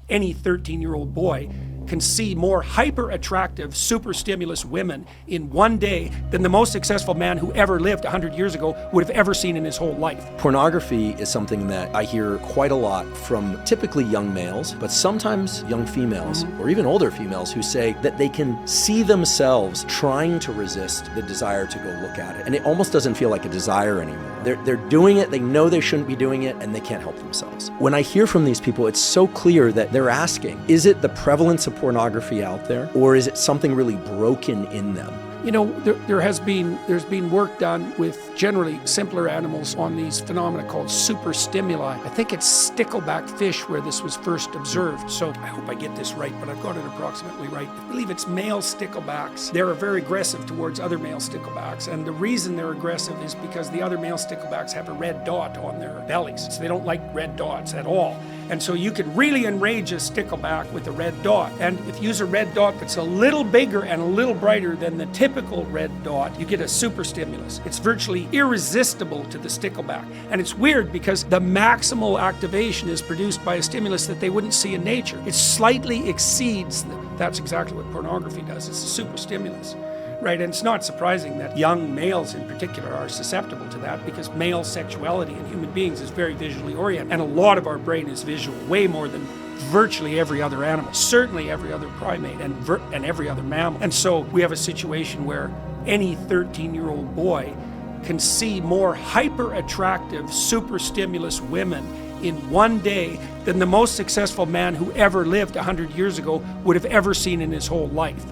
any 13-year-old boy can see more hyper-attractive, super-stimulus women in one day than the most successful man who ever lived 100 years ago would have ever seen in his whole life. Pornography is something that I hear quite a lot from typically young males, but sometimes young females, or even older females, who say that they can see themselves trying to resist the desire to go look at it. And it almost doesn't feel like a desire anymore. They're doing it, they know they shouldn't be doing it, and they can't help themselves. When I hear from these people, it's so clear that they're asking, is it the prevalence of pornography out there, or is it something really broken in them? You know, there's been work done with generally simpler animals on these phenomena called super stimuli. I think it's stickleback fish where this was first observed. So I hope I get this right, but I've got it approximately right. I believe it's male sticklebacks. They're very aggressive towards other male sticklebacks. And the reason they're aggressive is because the other male sticklebacks have a red dot on their bellies. So they don't like red dots at all. And so you can really enrage a stickleback with a red dot. And if you use a red dot that's a little bigger and a little brighter than the typical red dot, you get a super stimulus. It's virtually irresistible to the stickleback. And it's weird because the maximal activation is produced by a stimulus that they wouldn't see in nature. It slightly exceeds, that's exactly what pornography does. It's a super stimulus. Right, and it's not surprising that young males in particular are susceptible to that because male sexuality in human beings is very visually oriented, and a lot of our brain is visual, way more than virtually every other animal, certainly every other primate and every other mammal. And so we have a situation where any 13-year-old boy can see more hyper-attractive, super-stimulus women in one day than the most successful man who ever lived 100 years ago would have ever seen in his whole life.